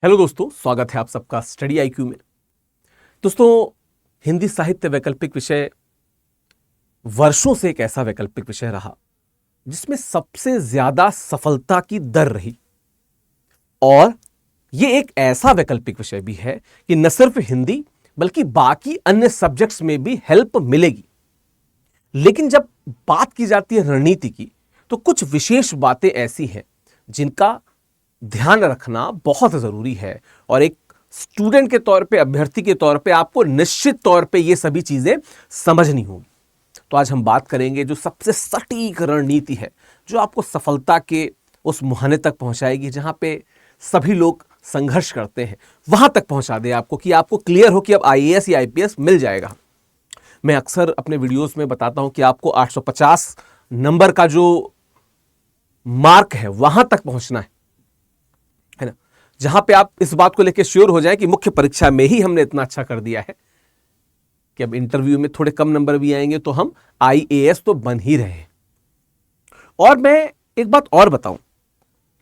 Hello दोस्तों, स्वागत है आप सबका स्टडी आईक्यू में। दोस्तों, हिंदी साहित्य वैकल्पिक विषय वर्षों से एक ऐसा वैकल्पिक विषय रहा जिसमें सबसे ज्यादा सफलता की दर रही। और यह एक ऐसा वैकल्पिक विषय भी है कि न सिर्फ हिंदी बल्कि बाकी अन्य सब्जेक्ट्स में भी हेल्प मिलेगी। लेकिन जब बात की जाती है रणनीति की, तो कुछ विशेष बातें ऐसी हैं जिनका ध्यान रखना बहुत जरूरी है। और एक स्टूडेंट के तौर पे, अभ्यर्थी के तौर पे आपको निश्चित तौर पे ये सभी चीजें समझनी होगी। तो आज हम बात करेंगे जो सबसे सटीक रणनीति है, जो आपको सफलता के उस मुहाने तक पहुंचाएगी जहां पे सभी लोग संघर्ष करते हैं, वहां तक पहुंचा दे आपको कि आपको क्लियर हो कि अब आईएएस या आईपीएस मिल जाएगा। मैं अक्सर अपने वीडियोस में बताता हूं कि आपको 850 नंबर का जो मार्क है वहां तक पहुंचना है ना, जहां पे आप इस बात को लेकर श्योर हो जाए कि मुख्य परीक्षा में ही हमने इतना अच्छा कर दिया है कि अब इंटरव्यू में थोड़े कम नंबर भी आएंगे तो हम आईएएस तो बन ही रहे हैं। और मैं एक बात और बताऊं,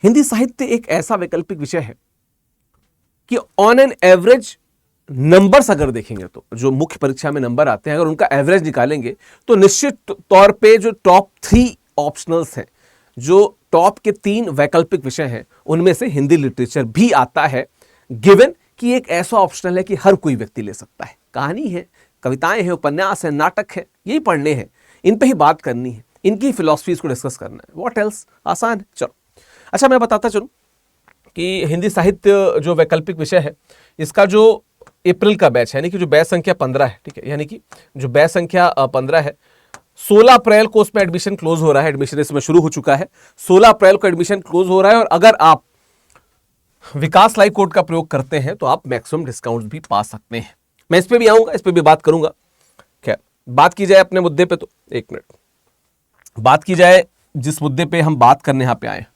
हिंदी साहित्य एक ऐसा वैकल्पिक विषय है कि ऑन एन एवरेज नंबर्स अगर देखेंगे तो जो मुख्य परीक्षा में नंबर आते हैं, अगर उनका एवरेज निकालेंगे तो निश्चित तौर पे जो टॉप 3 ऑप्शनल्स हैं, जो टॉप के 3 वैकल्पिक विषय हैं, उनमें से हिंदी लिटरेचर भी आता है। गिवन कि एक ऐसा ऑप्शनल है कि हर कोई व्यक्ति ले सकता है। कहानी है, कविताएं हैं, उपन्यास है, नाटक है, यही पढ़ने हैं, इन पे ही बात करनी है, इनकी फिलॉसफीज को डिस्कस करना है। व्हाट एल्स, आसान है। चलो अच्छा, मैं बताता चलूं कि हिंदी साहित्य जो वैकल्पिक विषय है, इसका जो अप्रैल का बैच है, यानी कि जो बैच संख्या 15 है, ठीक है, यानी कि जो बैच संख्या 15 है, 16 अप्रैल को उसमें एडमिशन क्लोज हो रहा है। एडमिशन इसमें शुरू हो चुका है, 16 अप्रैल को एडमिशन क्लोज हो रहा है। और अगर आप विकास लाइव कोड का प्रयोग करते हैं तो आप मैक्सिमम डिस्काउंट भी पा सकते हैं। मैं इस पे भी आऊंगा, इस पे भी बात करूंगा। खैर, बात की जाए अपने मुद्दे पे, तो एक मिनट बात की जाए जिस मुद्दे पे हम बात करने यहां पे आए,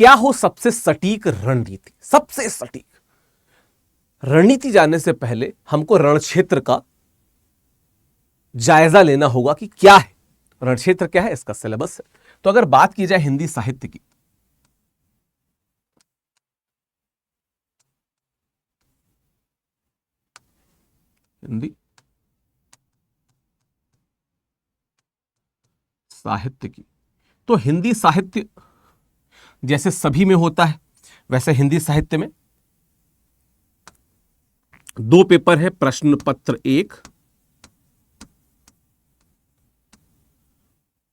क्या हो सबसे सटीक रणनीति। सबसे सटीक रणनीति जानने से पहले हमको रण क्षेत्र का जायजा लेना होगा कि क्या है रण क्षेत्र, क्या है इसका सिलेबस है। तो अगर बात की जाए हिंदी साहित्य की, हिंदी साहित्य की, तो हिंदी साहित्य जैसे सभी में होता है, वैसे हिंदी साहित्य में 2 पेपर है। प्रश्न पत्र 1,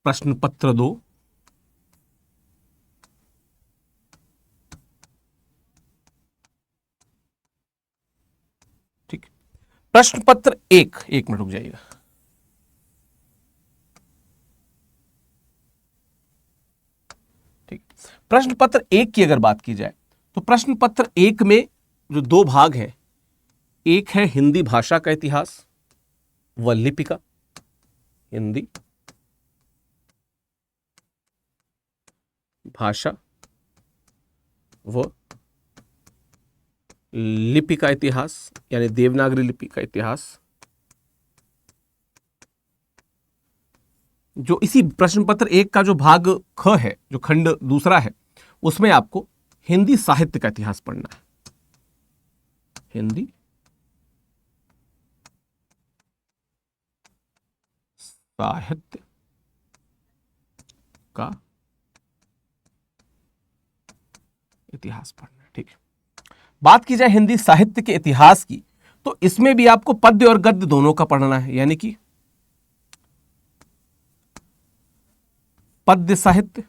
प्रश्न पत्र 2। ठीक, प्रश्न पत्र 1, एक मिनट रुक जाइएगा। ठीक, प्रश्न पत्र 1 की अगर बात की जाए तो प्रश्न पत्र 1 में जो 2 भाग हैं, एक है हिंदी भाषा का इतिहास व लिपिका, हिंदी भाषा व लिपि का इतिहास, यानी देवनागरी लिपि का इतिहास। जो इसी प्रश्न पत्र 1 का जो भाग ख है, जो खंड दूसरा है, उसमें आपको हिंदी साहित्य का इतिहास पढ़ना है। हिंदी साहित्य का इतिहास पढ़ना है। ठीक है, बात की जाए हिंदी साहित्य के इतिहास की, तो इसमें भी आपको पद्य और गद्य दोनों का पढ़ना है, यानी कि पद्य साहित्य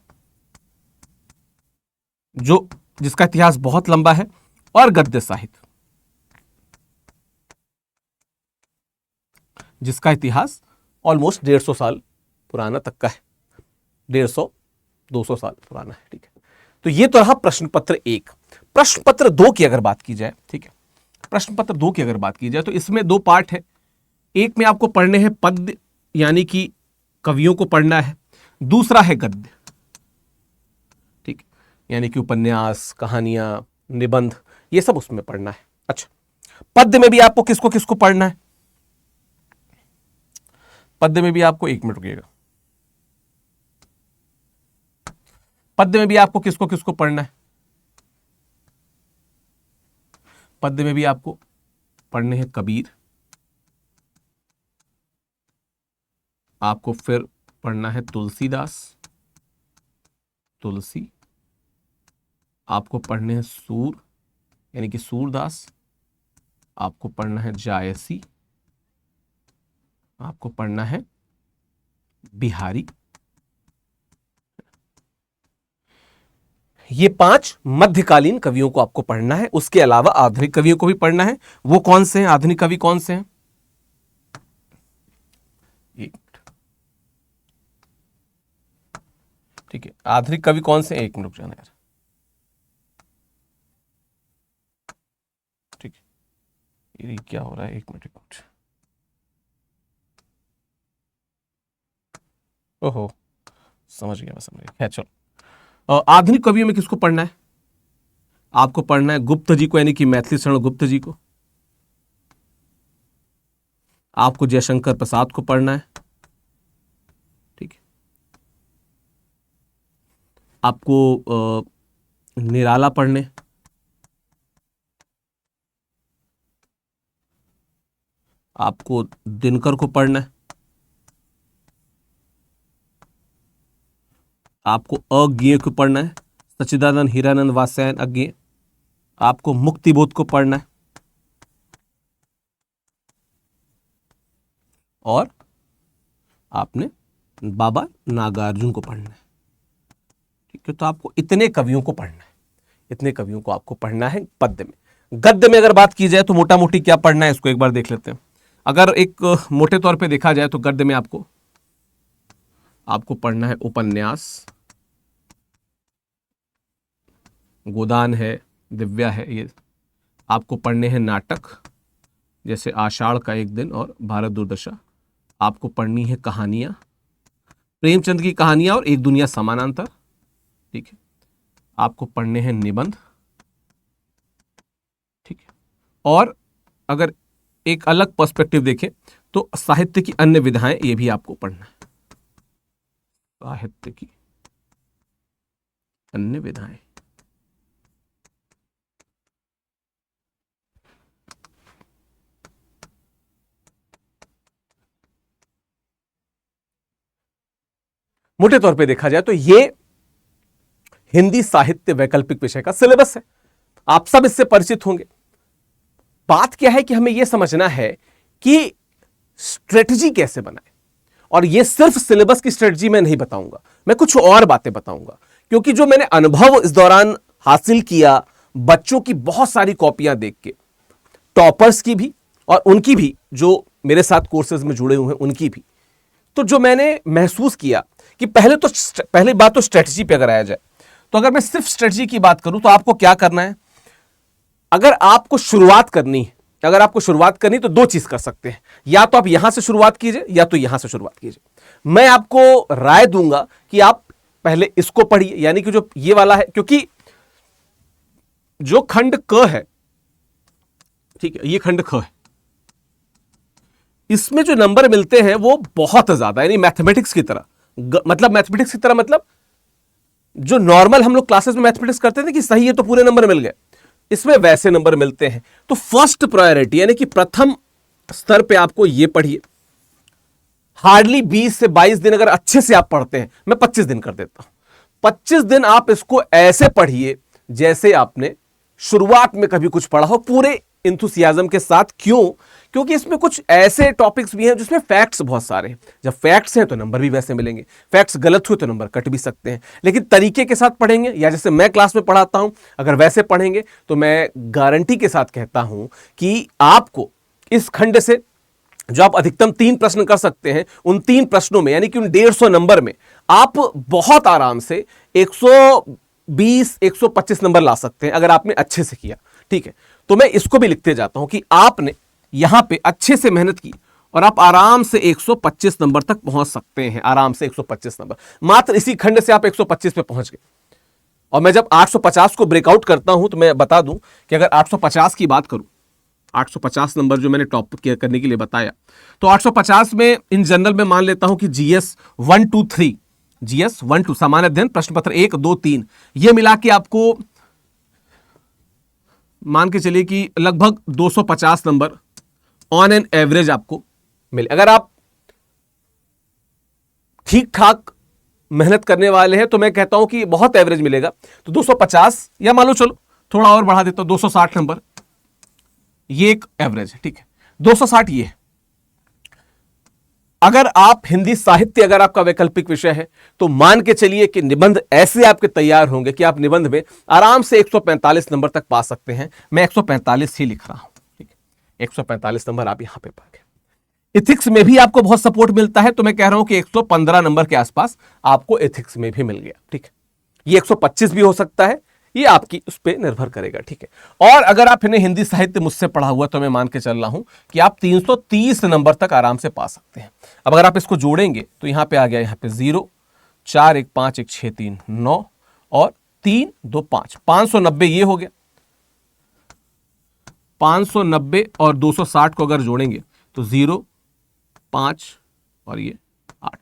जो जिसका इतिहास बहुत लंबा है, और गद्य साहित्य जिसका इतिहास ऑलमोस्ट 150 साल पुराना तक का है, 150-200 साल पुराना है। ठीक है, तो ये तो रहा प्रश्न पत्र 1। प्रश्न पत्र 2 की अगर बात की जाए, ठीक है, प्रश्न पत्र 2 की अगर बात की जाए तो इसमें 2 पार्ट है। एक में आपको पढ़ने हैं पद्य, यानी कि कवियों को पढ़ना है। दूसरा है गद्य, ठीक, यानी कि उपन्यास, कहानियां, निबंध, ये सब उसमें पढ़ना है। अच्छा, पद्य में भी आपको किसको किसको पढ़ना है? पद्य में भी आपको, एक मिनट रुकिएगा, पद्य में भी आपको किसको किसको पढ़ना है? पद्य में भी आपको पढ़ने हैं कबीर, आपको फिर पढ़ना है तुलसीदास, तुलसी, आपको पढ़ने हैं सूर यानी कि सूरदास, आपको पढ़ना है जायसी, आपको पढ़ना है बिहारी। ये 5 मध्यकालीन कवियों को आपको पढ़ना है। उसके अलावा आधुनिक कवियों को भी पढ़ना है। वो कौन से हैं आधुनिक कवि, कौन से हैं? ठीक है, आधुनिक कवि कौन से हैं? एक मिनट रुक जाना यार। ठीक है, ये क्या हो रहा है? एक मिनट। ओहो, समझ गया, मैं समझ गया। है, चलो। आधुनिक कवियों में किसको पढ़ना है? आपको पढ़ना है गुप्त जी को, यानी कि मैथिली शरण गुप्त जी को। आपको जयशंकर प्रसाद को पढ़ना है। ठीक है, आपको निराला पढ़ने, आपको दिनकर को पढ़ना है, आपको अज्ञेय को पढ़ना है, सच्चिदानंद हीरानंद वात्स्यायन अज्ञेय, आपको मुक्तिबोध को पढ़ना है, और आपने बाबा नागार्जुन को पढ़ना है। ठीक है, तो आपको इतने कवियों को पढ़ना है, इतने कवियों को आपको पढ़ना है पद्य में। गद्य में अगर बात की जाए तो मोटा मोटी क्या पढ़ना है, इसको एक बार देख लेते हैं। अगर एक मोटे तौर पे देखा जाए तो गद्य में आपको पढ़ना है उपन्यास, गोदान है, दिव्या है, ये आपको पढ़ने हैं नाटक जैसे आषाढ़ का एक दिन और भारत दुर्दशा, आपको पढ़नी है कहानियां, प्रेमचंद की कहानियां और एक दुनिया समानांतर। ठीक है, आपको पढ़ने हैं निबंध। ठीक है, और अगर एक अलग पर्सपेक्टिव देखें तो साहित्य की अन्य विधाएं, ये भी आपको पढ़ना है, साहित्य की अन्य विधाएं। मोटे तौर पे देखा जाए तो ये हिंदी साहित्य वैकल्पिक विषय का सिलेबस है। आप सब इससे परिचित होंगे। बात क्या है कि हमें यह समझना है कि स्ट्रेटजी कैसे बनाए, और यह सिर्फ सिलेबस की स्ट्रेटजी मैं नहीं बताऊंगा, मैं कुछ और बातें बताऊंगा, क्योंकि जो मैंने अनुभव इस दौरान हासिल किया बच्चों की बहुत सारी कॉपियां देख के, टॉपर्स की भी और उनकी भी जो मेरे साथ कोर्सेज में जुड़े हुए हैं उनकी भी, तो जो मैंने महसूस किया कि पहली बात तो स्ट्रेटजी पे अगर आया जाए, तो अगर मैं सिर्फ स्ट्रेटजी की बात करूं तो आपको क्या करना है। अगर आपको शुरुआत करनी है तो 2 चीज कर सकते हैं, या तो आप यहां से शुरुआत कीजिए या तो यहां से शुरुआत कीजिए। मैं आपको राय दूंगा कि आप पहले इसको पढ़िए, यानी कि जो ये वाला है, क्योंकि जो खंड क है, ठीक है, ये खंड ख है, इसमें जो नंबर मिलते हैं वो बहुत ज्यादा, यानी मैथमेटिक्स की तरह, मतलब जो नॉर्मल हम लोग क्लासेस में मैथमेटिक्स करते थे कि सही है तो पूरे नंबर मिल गए, इसमें वैसे नंबर मिलते हैं। तो फर्स्ट प्रायोरिटी यानी कि प्रथम स्तर पे आपको ये पढ़िए। हार्डली 20 से 22 दिन अगर अच्छे से आप पढ़ते हैं, मैं 25 दिन कर देता हूं। 25 दिन आप इसको ऐसे पढ़िए जैसे आपने शुरुआत में कभी कुछ पढ़ा हो, पूरे इंथुसियाज्म के साथ। क्योंकि इसमें कुछ ऐसे टॉपिक्स भी हैं जिसमें फैक्ट्स बहुत सारे हैं। जब फैक्ट्स हैं तो नंबर भी वैसे मिलेंगे, फैक्ट्स गलत हुए तो नंबर कट भी सकते हैं, लेकिन तरीके के साथ पढ़ेंगे या जैसे मैं क्लास में पढ़ाता हूं, अगर वैसे पढ़ेंगे तो मैं गारंटी के साथ कहता हूं कि आपको इस खंड से जो आप अधिकतम 3 प्रश्न कर सकते हैं, उन 3 प्रश्नों में यानी कि उन 150 नंबर में आप बहुत आराम से 120-125 नंबर ला सकते हैं अगर आपने अच्छे से किया। ठीक है, तो मैं इसको भी लिखते जाता हूं कि आपने यहां पे अच्छे से मेहनत की और आप आराम से 125 नंबर तक पहुंच सकते हैं। आराम से 125 नंबर, मात्र इसी खंड से आप 125 पे पहुंच गए। और मैं जब 850 को ब्रेकआउट करता हूं तो मैं बता दूं कि अगर 850 की बात करूं, 850 नंबर जो मैंने टॉप करने के लिए बताया, तो 850 में इन जनरल में मान लेता हूं कि जीएस 1 2 3, जीएस 1 2 सामान्य अध्ययन प्रश्न पत्र 1 2 3, ये मिला के आपको मान के चलिए कि लगभग 250 नंबर ऑन एन एवरेज आपको मिले। अगर आप ठीक ठाक मेहनत करने वाले हैं तो मैं कहता हूं कि बहुत एवरेज मिलेगा। तो 250 या मान लो चलो थोड़ा और बढ़ा देता हूं 260 नंबर, ये एक एवरेज है, ठीक है। 260 ये है। अगर आप हिंदी साहित्य अगर आपका वैकल्पिक विषय है तो मान के चलिए कि निबंध ऐसे आपके तैयार होंगे कि आप निबंध में आराम से 145 नंबर तक पा सकते हैं। मैं 145 ही लिख रहा हूं, ठीक है। 145 नंबर आप यहां पे पा गए। एथिक्स में भी आपको बहुत सपोर्ट मिलता है, तो मैं कह रहा हूं कि 115 नंबर के आसपास आपको एथिक्स में भी मिल गया, ठीक है। ये 125 भी हो सकता है, ये आपकी उस पर निर्भर करेगा, ठीक है। और अगर आप इन्हें हिंदी साहित्य मुझसे पढ़ा हुआ तो मैं मान के चल रहा हूं कि आप 330 नंबर तक आराम से पा सकते हैं। अब अगर आप इसको जोड़ेंगे तो यहां पे आ गया, यहां पे 0 4 1 5 1 6 3 9 और 3 2 5 590 ये हो गया। 590 और 260 को अगर जोड़ेंगे तो 0 5 और ये 8,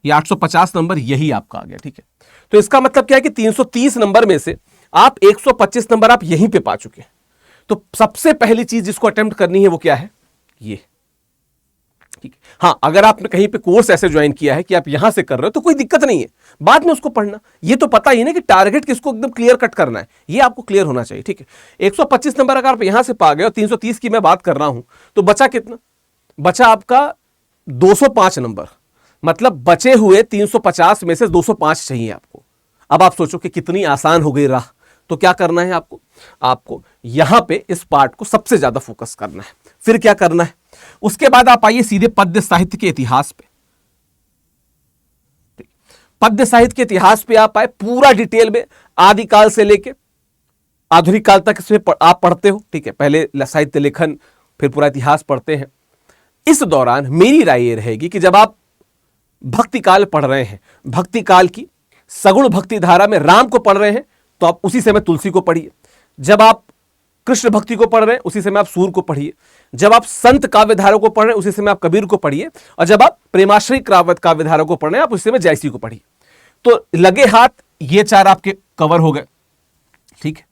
ये 850 नंबर यही आपका आ गया, ठीक है। तो इसका मतलब क्या है कि 330 नंबर में से आप 125 नंबर आप यहीं पे पा चुके हैं। तो सबसे पहली चीज जिसको अटेम्प्ट करनी है वो क्या है, ये, ठीक है। हाँ, अगर आपने कहीं पे कोर्स ऐसे ज्वाइन किया है कि आप यहां से कर रहे हो तो कोई दिक्कत नहीं है, बाद में उसको पढ़ना। ये तो पता ही ना कि टारगेट किसको एकदम क्लियर कट करना है, ये आपको क्लियर होना चाहिए, ठीक है। 125 नंबर अगर आप यहां से पा गए और 330 की मैं बात कर रहा हूं तो बचा कितना, बचा आपका 205 नंबर। मतलब बचे हुए 350 में से 205 चाहिए आपको। अब आप सोचो कि कितनी आसान हो गई राह। तो क्या करना है आपको यहां पे इस पार्ट को सबसे ज्यादा फोकस करना है। फिर क्या करना है, उसके बाद आप आइए सीधे पद्य साहित्य के इतिहास पे। पद्य साहित्य के इतिहास पे आप आए, पूरा डिटेल में आदिकाल से लेके आधुनिक काल तक इसमें आप पढ़ते हो, ठीक है। पहले साहित्य लेखन, फिर पूरा इतिहास पढ़ते हैं। इस दौरान मेरी राय यह रहेगी कि जब आप भक्ति काल पढ़ रहे हैं, भक्ति काल की सगुण भक्ति धारा में राम को पढ़ रहे हैं तो आप उसी समय तुलसी को पढ़िए। जब आप कृष्ण भक्ति को पढ़ रहे हैं उसी समय आप सूर को पढ़िए। जब आप संत काव्य धारा को पढ़ रहे हैं उसी समय आप कबीर को पढ़िए। और जब आप प्रेमाश्रय काव्य धारा को पढ़ रहे हैं आप उसी समय जयसी को पढ़िए। तो लगे हाथ ये 4 आपके कवर हो गए, ठीक है।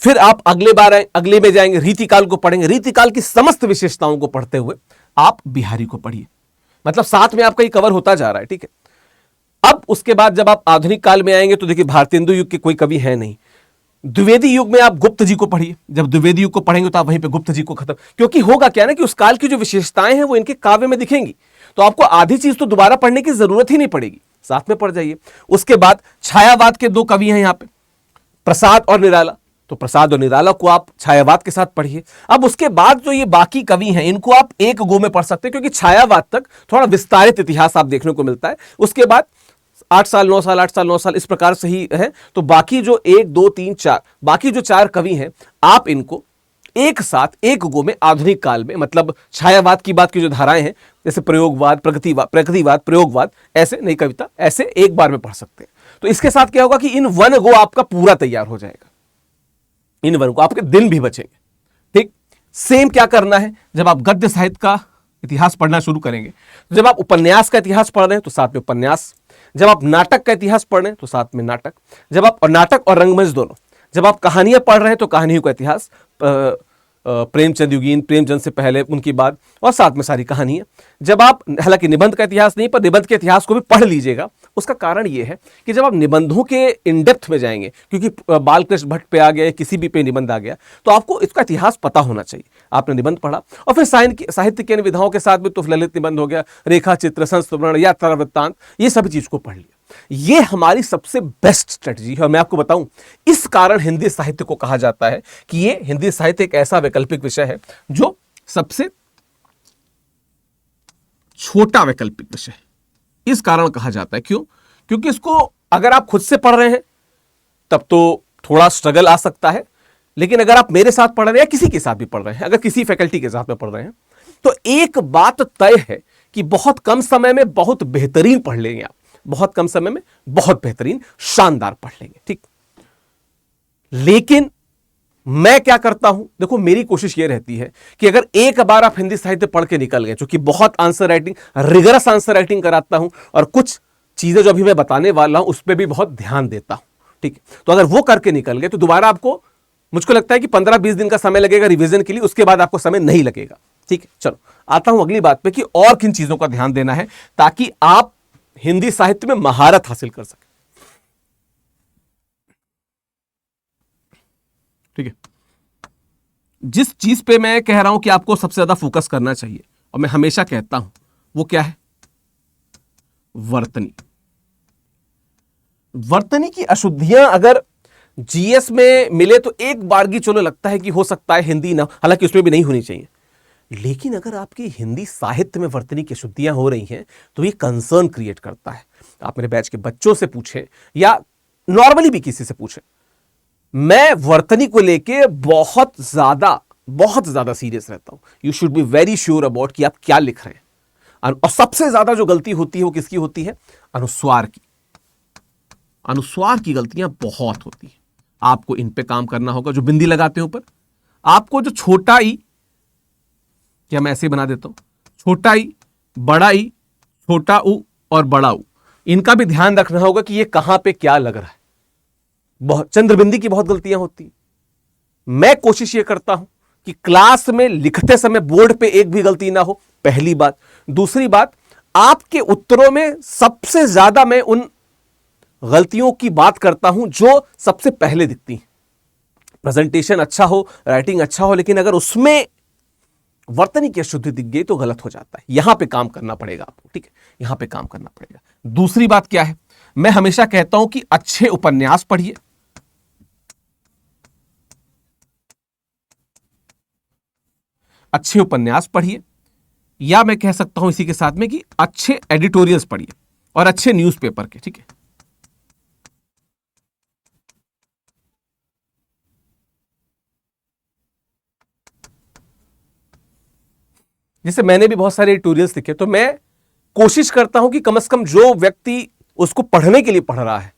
फिर आप अगले में जाएंगे, रीतिकाल को पढ़ेंगे। रीतिकाल की समस्त विशेषताओं को पढ़ते हुए आप बिहारी को पढ़िए। मतलब साथ में आपका ये कवर होता जा रहा है, ठीक है। अब उसके बाद जब आप आधुनिक काल में आएंगे तो देखिए भारतेंदु युग के कोई कवि है नहीं। द्विवेदी युग में आप गुप्त जी को पढ़िए। जब द्विवेदी युग को पढ़ेंगे तो आप वहीं पे गुप्त जी को खत्म, क्योंकि होगा क्या ना कि उस काल की जो विशेषताएं हैं वो इनके काव्य में दिखेंगी। तो आपको आधी चीज तो दोबारा पढ़ने की जरूरत ही नहीं पड़ेगी, साथ में पढ़ जाइए। उसके बाद छायावाद के 2 कवि हैं यहाँ पे, प्रसाद और निराला। तो प्रसाद और निराला को आप छायावाद के साथ पढ़िए। अब उसके बाद जो ये बाकी कवि हैं इनको आप एक गो में पढ़ सकते हैं, क्योंकि छायावाद तक थोड़ा विस्तारित इतिहास आप देखने को मिलता है। उसके बाद 8 साल 9 साल 8 साल 9 साल इस प्रकार से ही है। तो बाकी जो 1 2 3 4 बाकी जो 4 कवि हैं आप इनको एक साथ एक गो में आधुनिक काल में, मतलब छायावाद की बात की जो धाराएं हैं जैसे प्रयोगवाद, प्रगतिवाद, प्रयोगवाद, ऐसे नई कविता, ऐसे एक बार में पढ़ सकते हैं। तो इसके साथ क्या होगा कि इन 1 गो आपका पूरा तैयार हो जाएगा। इन 1 गो आपके दिन भी बचेंगे, ठीक। सेम क्या करना है, जब आप गद्य साहित्य का इतिहास पढ़ना शुरू करेंगे, जब आप उपन्यास का इतिहास पढ़ रहे हैं तो साथ में उपन्यास, जब आप नाटक का इतिहास पढ़ रहे हैं तो साथ में नाटक, जब आप नाटक और रंगमंच दोनों, जब आप कहानियां पढ़ रहे हैं तो कहानियों का इतिहास, प्रेमचंद युगीन, प्रेमचंद से पहले, उनकी बाद, और साथ में सारी कहानियां। जब आप, हालांकि निबंध का इतिहास नहीं, पर निबंध के इतिहास को भी पढ़ लीजिएगा। उसका कारण यह है कि जब आप निबंधों के इन डेप्थ में जाएंगे, क्योंकि बालकृष्ण भट्ट पे आ गया, किसी भी पे निबंध आ गया, तो आपको इसका इतिहास पता होना चाहिए। आपने निबंध पढ़ा और फिर साहित्य के विधाओं के साथ में तो ललित निबंध हो गया, रेखा चित्र, संस्मरण, यात्रा वृत्तांत, ये सभी चीज को पढ़ लिया। ये हमारी सबसे बेस्ट स्ट्रेटजी है। और मैं आपको बताऊं, इस कारण हिंदी साहित्य को कहा जाता है कि ये हिंदी साहित्य एक ऐसा वैकल्पिक विषय है जो सबसे छोटा वैकल्पिक विषय है। इस कारण कहा जाता है, क्यों? क्योंकि इसको अगर आप खुद से पढ़ रहे हैं तब तो थोड़ा स्ट्रगल आ सकता है, लेकिन अगर आप मेरे साथ पढ़ रहे हैं या किसी के साथ भी पढ़ रहे हैं, अगर किसी फैकल्टी के साथ में पढ़ रहे हैं, तो एक बात तय है कि बहुत कम समय में बहुत बेहतरीन पढ़ लेंगे आप। बहुत कम समय में बहुत बेहतरीन, शानदार पढ़ लेंगे, ठीक। लेकिन मैं क्या करता हूं, देखो मेरी कोशिश यह रहती है कि अगर एक बार आप हिंदी साहित्य पढ़ के निकल गए, क्योंकि बहुत answer writing, rigorous answer writing कराता हूं और कुछ चीजें जो अभी मैं बताने वाला हूं उस पर भी बहुत ध्यान देता हूं, ठीक। तो अगर वो करके निकल गए तो दोबारा आपको मुझको लगता है कि 15-20 दिन का समय लगेगा रिवीजन के लिए, उसके बाद आपको समय नहीं लगेगा। ठीक है, चलो आता हूं अगली बात पे कि और किन चीजों का ध्यान देना है ताकि आप हिंदी साहित्य में महारत हासिल कर सकें। ठीक है, जिस चीज पे मैं कह रहा हूं कि आपको सबसे ज्यादा फोकस करना चाहिए और मैं हमेशा कहता हूं वो क्या है, वर्तनी। वर्तनी की अशुद्धियां अगर जीएस में मिले तो एक बारगी चलो लगता है कि हो सकता है हिंदी ना, हालांकि उसमें भी नहीं होनी चाहिए, लेकिन अगर आपकी हिंदी साहित्य में वर्तनी की अशुद्धियां हो रही हैं तो ये कंसर्न क्रिएट करता है। आप मेरे बैच के बच्चों से पूछें या नॉर्मली भी किसी से पूछें, मैं वर्तनी को लेके बहुत ज्यादा सीरियस रहता हूं। You should be very sure about कि आप क्या लिख रहे हैं। और सबसे ज्यादा जो गलती होती है वो किसकी होती है, अनुस्वार की। अनुस्वार की गलतियां बहुत होती है, आपको इन पे काम करना होगा। जो बिंदी लगाते हैं ऊपर, आपको जो छोटा ई, क्या मैं ऐसे ही बना देता हूं, छोटा ई, बड़ा ई, छोटा ऊ और बड़ा ऊ, इनका भी ध्यान रखना होगा कि ये कहां पे क्या लग रहा है। बहुत चंद्रबिंदी की बहुत गलतियां होती है। मैं कोशिश ये करता हूं कि क्लास में लिखते समय बोर्ड पे एक भी गलती ना हो, पहली बात। दूसरी बात, आपके उत्तरों में सबसे ज्यादा मैं उन गलतियों की बात करता हूं जो सबसे पहले दिखती हैं। प्रेजेंटेशन अच्छा हो, राइटिंग अच्छा हो, लेकिन अगर उसमें वर्तनी की अशुद्धि दिख गई तो गलत हो जाता है। यहां पे काम करना पड़ेगा आपको, ठीक है, यहां पे काम करना पड़ेगा। दूसरी बात क्या है, मैं हमेशा कहता हूं कि अच्छे उपन्यास पढ़िए, अच्छे उपन्यास पढ़िए, या मैं कह सकता हूं इसी के साथ में कि अच्छे एडिटोरियल्स पढ़िए और अच्छे न्यूज़पेपर के। ठीक है, जैसे मैंने भी बहुत सारे एडिटोरियल्स लिखे, तो मैं कोशिश करता हूं कि कम से कम जो व्यक्ति उसको पढ़ने के लिए पढ़ रहा है,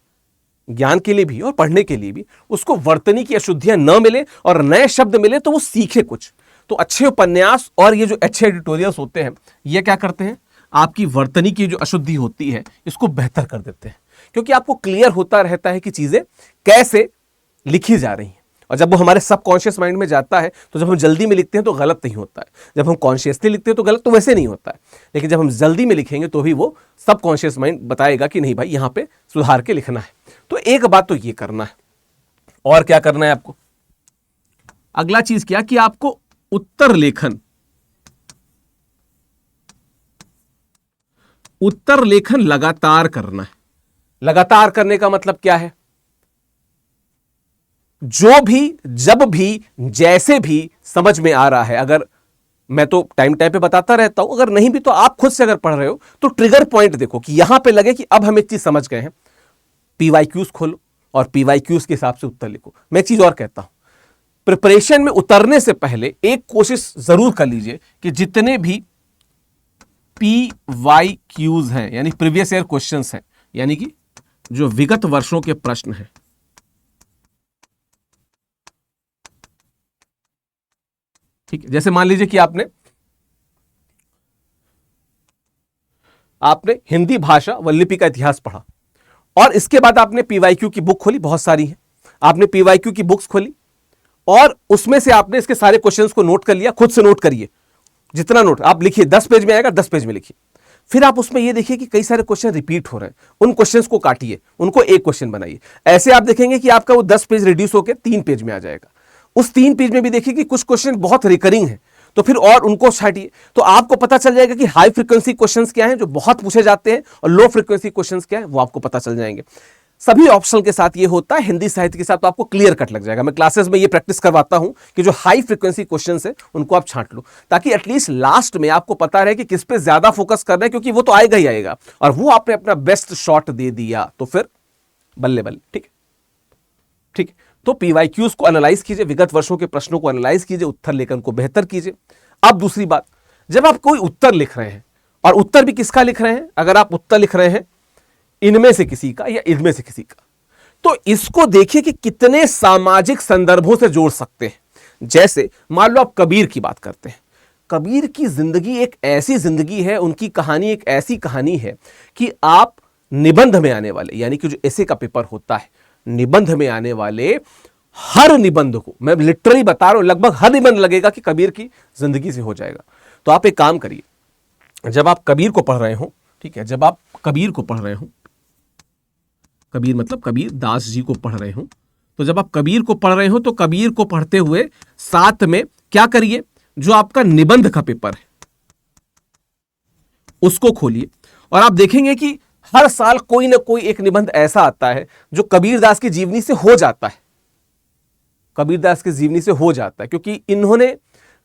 ज्ञान के लिए भी और पढ़ने के लिए भी, उसको वर्तनी की अशुद्धियां न मिले और नए शब्द मिले तो वो सीखे कुछ। तो अच्छे उपन्यास और ये जो अच्छे एडिटोरियल्स होते हैं, ये क्या करते हैं, आपकी वर्तनी की जो अशुद्धि होती है इसको बेहतर कर देते हैं, क्योंकि आपको क्लियर होता रहता है कि चीजें कैसे लिखी जा रही हैं। और जब वो हमारे सबकॉन्शियस माइंड में जाता है तो जब हम जल्दी में लिखते हैं तो गलत नहीं होता है, जब हम कॉन्शियसली लिखते हैं तो गलत तो वैसे नहीं होता है, लेकिन जब हम जल्दी में लिखेंगे तो भी वो सबकॉन्शियस माइंड बताएगा कि नहीं भाई यहां पे सुधार के लिखना है। तो एक बात तो ये करना है। और क्या करना है आपको, अगला चीज क्या कि आपको उत्तर लेखन लगातार करना है। लगातार करने का मतलब क्या है, जो भी, जब भी, जैसे भी समझ में आ रहा है, अगर मैं तो टाइम पे बताता रहता हूं, अगर नहीं भी तो आप खुद से अगर पढ़ रहे हो तो ट्रिगर पॉइंट देखो कि यहां पे लगे कि अब हम एक चीज समझ गए हैं, पीवाईक्यूज खोलो और पीवाईक्यूज के हिसाब से उत्तर लिखो। मैं एक चीज और कहता हूं, प्रिपरेशन में उतरने से पहले एक कोशिश जरूर कर लीजिए कि जितने भी पीवाईक्यूज हैं, यानी प्रीवियस ईयर क्वेश्चंस हैं, यानी कि जो विगत वर्षों के प्रश्न हैं, ठीक है, जैसे मान लीजिए कि आपने हिंदी भाषा व लिपि का इतिहास पढ़ा और इसके बाद आपने पीवाईक्यू की बुक खोली, बहुत सारी है, आपने पीवाईक्यू की बुक्स खोली और उसमें से आपने इसके सारे क्वेश्चंस को नोट कर लिया। खुद से नोट करिए, जितना नोट आप लिखिए, 10 पेज में आएगा 10 पेज में लिखिए। फिर आप उसमें ये देखिए कि कई सारे क्वेश्चन रिपीट हो रहे हैं, उन क्वेश्चंस को काटिए, उनको एक क्वेश्चन बनाइए। ऐसे आप देखेंगे कि आपका वो 10 पेज रिड्यूस होकर 3 पेज में आ जाएगा। उस 3 पेज में भी देखिए कि कुछ क्वेश्चन बहुत रिकरिंग है, तो फिर और उनको छाटिए, तो आपको पता चल जाएगा कि हाई फ्रीक्वेंसी क्वेश्चंस क्या हैं जो बहुत पूछे जाते हैं और लो फ्रीक्वेंसी क्वेश्चंस क्या है वो आपको पता चल जाएंगे। सभी ऑप्शनल के साथ ये होता है, हिंदी साहित्य के साथ तो आपको क्लियर कट लग जाएगा। मैं क्लासेस में ये प्रैक्टिस करवाता हूं कि जो हाई फ्रीक्वेंसी क्वेश्चंस है उनको आप छांट लो, ताकि एटलीस्ट लास्ट में आपको पता रहे कि किस पे ज्यादा फोकस करना है, क्योंकि वो तो आएगा ही आएगा और वो आपने अपना बेस्ट शॉट दे दिया तो फिर बल्ले बल्ले। ठीक ठीक, तो पीवाईक्यूज को एनालाइज कीजिए, विगत वर्षों के प्रश्नों को एनालाइज कीजिए, उत्तर लेखन को बेहतर कीजिए। अब दूसरी बात, जब आप कोई उत्तर लिख रहे हैं, और उत्तर भी किसका लिख रहे हैं, अगर आप उत्तर लिख रहे हैं इनमें से किसी का या इनमें से किसी का, तो इसको देखिए कि कितने सामाजिक संदर्भों से जोड़ सकते हैं। जैसे मान लो आप कबीर की बात करते हैं, कबीर की जिंदगी एक ऐसी जिंदगी है, उनकी कहानी एक ऐसी कहानी है कि आप निबंध में आने वाले, यानी कि जो एसे का पेपर होता है, निबंध में आने वाले हर निबंध को, मैं लिटरली बता रहा हूं, लगभग हर निबंध लगेगा कि कबीर की जिंदगी से हो जाएगा। तो आप एक काम करिए, जब आप कबीर को पढ़ रहे हो, ठीक है, जब आप कबीर को पढ़ रहे हो, कबीर मतलब कबीर दास जी को पढ़ रहे हो, तो जब आप कबीर को पढ़ रहे हो तो कबीर को पढ़ते हुए साथ में क्या करिए, जो आपका निबंध का पेपर है उसको खोलिए और आप देखेंगे कि हर साल कोई ना कोई एक निबंध ऐसा आता है जो कबीरदास की जीवनी से हो जाता है, कबीरदास की जीवनी से हो जाता है, क्योंकि इन्होंने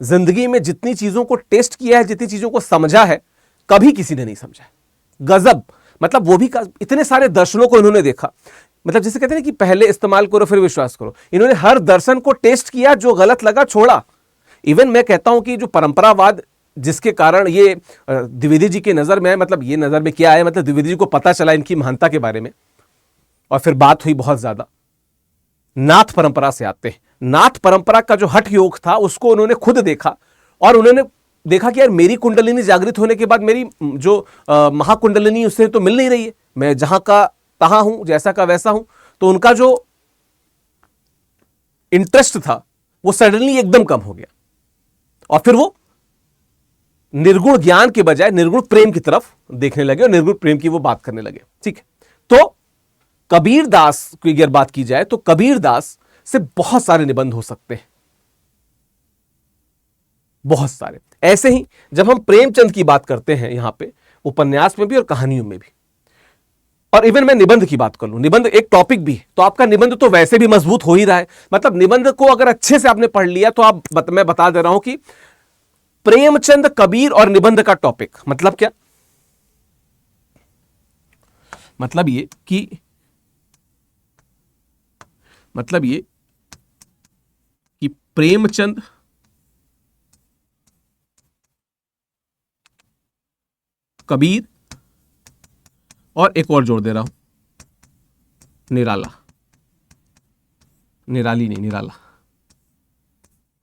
जिंदगी में जितनी चीजों को टेस्ट किया है, जितनी चीजों को समझा है, कभी किसी ने नहीं समझा है। गजब, मतलब वो भी इतने सारे दर्शनों को इन्होंने देखा, मतलब जैसे कहते हैं कि पहले इस्तेमाल करो फिर विश्वास करो, इन्होंने हर दर्शन को टेस्ट किया, जो गलत लगा छोड़ा। इवन मैं कहता हूं कि जो परंपरावाद जिसके कारण ये द्विवेदी जी की नजर में है, मतलब ये नजर में क्या है, मतलब द्विवेदी जी को पता चला इनकी महानता के बारे में और फिर बात हुई बहुत ज्यादा, नाथ परंपरा से आते हैं। नाथ परंपरा का जो हठ योग था उसको उन्होंने खुद देखा और उन्होंने देखा कि यार मेरी कुंडलिनी जागृत होने के बाद मेरी जो महाकुंडलिनी उससे तो मिल नहीं रही है, मैं जहां का तहां हूं, जैसा का वैसा हूं। तो उनका जो इंटरेस्ट था वो सडनली एकदम कम हो गया और फिर वो निर्गुण ज्ञान के बजाय निर्गुण प्रेम की तरफ देखने लगे और निर्गुण प्रेम की वो बात करने लगे। ठीक है, तो कबीरदास की अगर बात की जाए तो कबीरदास से बहुत सारे निबंध हो सकते हैं, बहुत सारे। ऐसे ही जब हम प्रेमचंद की बात करते हैं यहां पे उपन्यास में भी और कहानियों में भी, और इवन मैं निबंध की बात कर लूं, निबंध एक टॉपिक भी है, तो आपका निबंध तो वैसे भी मजबूत हो ही रहा है। मतलब निबंध को अगर अच्छे से आपने पढ़ लिया तो मैं बता दे रहा हूं कि प्रेमचंद, कबीर और निबंध का टॉपिक मतलब क्या, मतलब ये कि प्रेमचंद, कबीर और एक और जोड़ दे रहा हूं, निराला, निराली नहीं, निराला,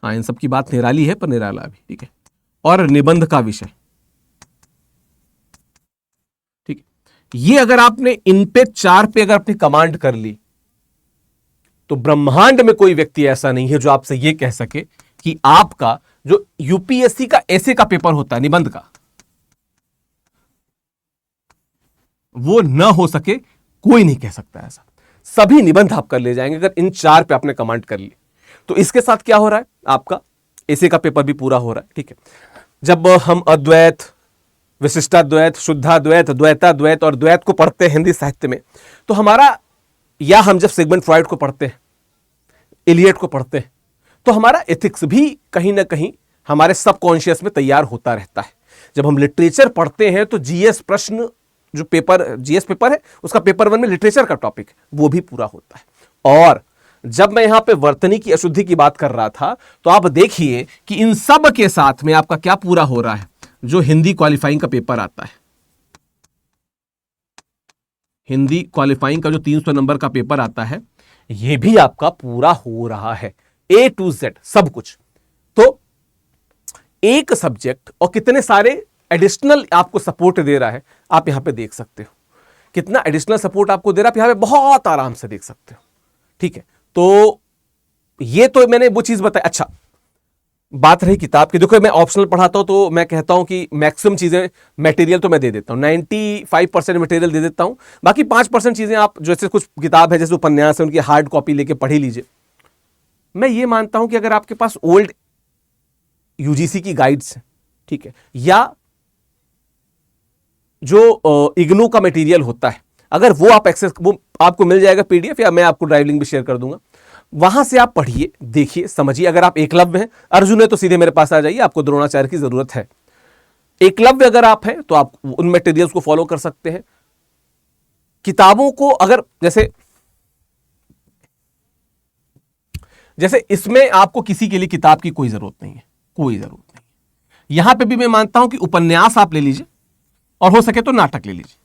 हाँ इन सब की बात निराली है पर निराला भी, ठीक है, और निबंध का विषय। ठीक है, ये अगर आपने इन पे 4 पे अगर अपनी कमांड कर ली तो ब्रह्मांड में कोई व्यक्ति ऐसा नहीं है जो आपसे यह कह सके कि आपका जो यूपीएससी का ऐसे का पेपर होता है निबंध का, वो न हो सके, कोई नहीं कह सकता ऐसा। सभी निबंध आप कर ले जाएंगे अगर इन 4 पे आपने कमांड कर ली। तो इसके साथ क्या हो रहा है, आपका ऐसे का पेपर भी पूरा हो रहा है। ठीक है, जब हम अद्वैत, विशिष्टाद्वैत, शुद्धाद्वैत, द्वैताद्वैत और द्वैत को पढ़ते हैं हिंदी साहित्य में, तो हमारा, या हम जब सिगमंड फ्रॉइड को पढ़ते हैं, इलियट को पढ़ते हैं, तो हमारा एथिक्स भी कहीं ना कहीं हमारे सबकॉन्शियस में तैयार होता रहता है। जब हम लिटरेचर पढ़ते हैं तो जीएस प्रश्न, जो पेपर जीएस पेपर है उसका पेपर 1 में लिटरेचर का टॉपिक वो भी पूरा होता है। और जब मैं यहां पे वर्तनी की अशुद्धि की बात कर रहा था तो आप देखिए कि इन सब के साथ में आपका क्या पूरा हो रहा है, जो हिंदी क्वालिफाइंग का पेपर आता है, हिंदी क्वालिफाइंग का जो 300 नंबर का पेपर आता है, ये भी आपका पूरा हो रहा है, A to Z सब कुछ। तो एक सब्जेक्ट और कितने सारे एडिशनल आपको सपोर्ट दे रहा है, आप यहां पे देख सकते हो कितना एडिशनल सपोर्ट आपको दे रहा है, आप यहां पे बहुत आराम से देख सकते हो। ठीक है, तो ये तो मैंने वो चीज बताई। अच्छा, बात रही किताब की, देखो मैं ऑप्शनल पढ़ाता हूं तो मैं कहता हूं कि मैक्सिमम चीजें मटेरियल तो मैं दे देता हूं, 95% मटेरियल दे देता हूं, बाकी 5% चीजें आप, जैसे कुछ किताब है जैसे उपन्यास है उनकी हार्ड कॉपी लेके पढ़ ही लीजिए। मैं ये मानता हूं कि अगर आपके पास ओल्ड यूजीसी की गाइड्स है, ठीक है, या जो इग्नू का मटेरियल होता है, अगर वो आप एक्सेस, वो आपको मिल जाएगा पीडीएफ, या मैं आपको ड्राइव लिंक भी शेयर कर दूंगा, वहां से आप पढ़िए, देखिए, समझिए। अगर आप एकलव्य हैं, अर्जुन है तो सीधे मेरे पास आ जाइए, आपको द्रोणाचार्य की जरूरत है। एकलव्य अगर आप हैं तो आप उन मटेरियल्स को फॉलो कर सकते हैं। किताबों को अगर जैसे इसमें आपको किसी के लिए किताब की कोई जरूरत नहीं है, कोई जरूरत नहीं। यहां पे भी मैं मानता हूं कि उपन्यास आप ले लीजिए और हो सके तो नाटक ले लीजिए,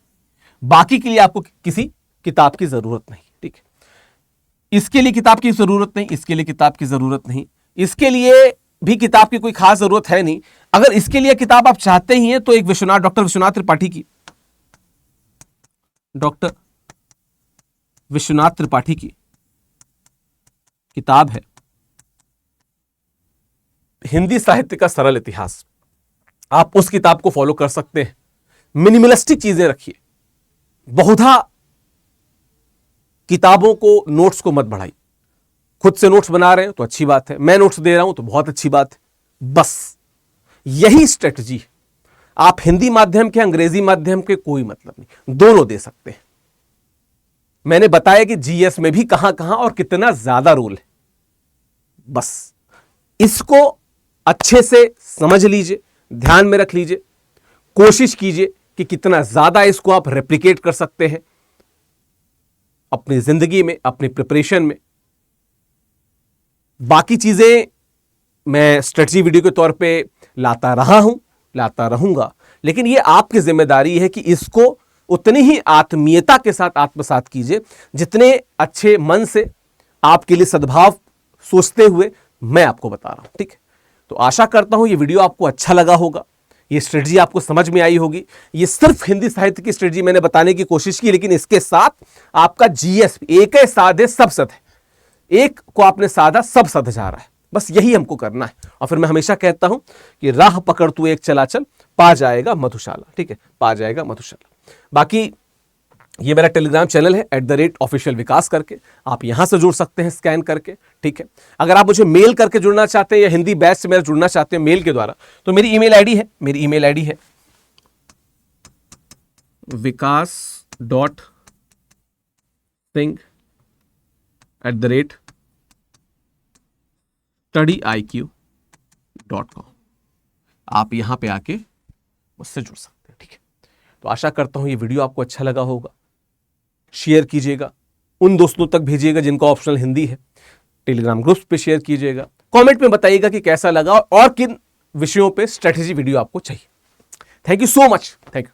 बाकी के लिए आपको किसी किताब की जरूरत नहीं। ठीक है, इसके लिए किताब की जरूरत नहीं, इसके लिए किताब की जरूरत नहीं, इसके लिए भी किताब की कोई खास जरूरत है नहीं। अगर इसके लिए किताब आप चाहते ही हैं तो एक डॉक्टर विश्वनाथ त्रिपाठी की, डॉक्टर विश्वनाथ त्रिपाठी की किताब है हिंदी साहित्य का सरल इतिहास। आप उस किताब को फॉलो कर सकते हैं। मिनिमलिस्टिक चीजें रखिए, बहुधा किताबों को, नोट्स को मत बढ़ाइए। खुद से नोट्स बना रहे हैं तो अच्छी बात है, मैं नोट्स दे रहा हूं तो बहुत अच्छी बात है। बस यही स्ट्रेटजी है। आप हिंदी माध्यम के, अंग्रेजी माध्यम के, कोई मतलब नहीं, दोनों दे सकते हैं। मैंने बताया कि जीएस में भी कहां कहां और कितना ज्यादा रोल है। बस इसको अच्छे से समझ लीजिए, ध्यान में रख लीजिए, कोशिश कीजिए कि कितना ज्यादा इसको आप रेप्लिकेट कर सकते हैं अपनी जिंदगी में, अपनी प्रिपरेशन में। बाकी चीजें मैं स्ट्रेटजी वीडियो के तौर पे लाता रहा हूं, लाता रहूंगा, लेकिन यह आपकी जिम्मेदारी है कि इसको उतनी ही आत्मीयता के साथ आत्मसात कीजिए जितने अच्छे मन से, आपके लिए सद्भाव सोचते हुए मैं आपको बता रहा हूं। ठीक है, तो आशा करता हूं यह वीडियो आपको अच्छा लगा होगा, ये स्ट्रेटजी आपको समझ में आई होगी। ये सिर्फ हिंदी साहित्य की स्ट्रेटजी मैंने बताने की कोशिश की, लेकिन इसके साथ आपका जीएस, एक है साधे सब सध है, एक को आपने साधा सब सध जा रहा है। बस यही हमको करना है। और फिर मैं हमेशा कहता हूं कि राह पकड़ तू एक चला चल, पा जाएगा मधुशाला। ठीक है, पा जाएगा मधुशाला। बाकी ये मेरा टेलीग्राम चैनल है @official विकास करके, आप यहां से जुड़ सकते हैं स्कैन करके। ठीक है, अगर आप मुझे मेल करके जुड़ना चाहते हैं या हिंदी बैच से मेरा जुड़ना चाहते हैं मेल के द्वारा, तो मेरी ईमेल आईडी है vikas.singh@studiiq.com। आप यहां पे आके मुझसे जुड़ सकते हैं। ठीक है, तो आशा करता हूं ये वीडियो आपको अच्छा लगा होगा। शेयर कीजिएगा, उन दोस्तों तक भेजिएगा जिनका ऑप्शनल हिंदी है, टेलीग्राम ग्रुप्स पे शेयर कीजिएगा, कमेंट में बताइएगा कि कैसा लगा और किन विषयों पे स्ट्रेटेजी वीडियो आपको चाहिए। Thank you so much. Thank you.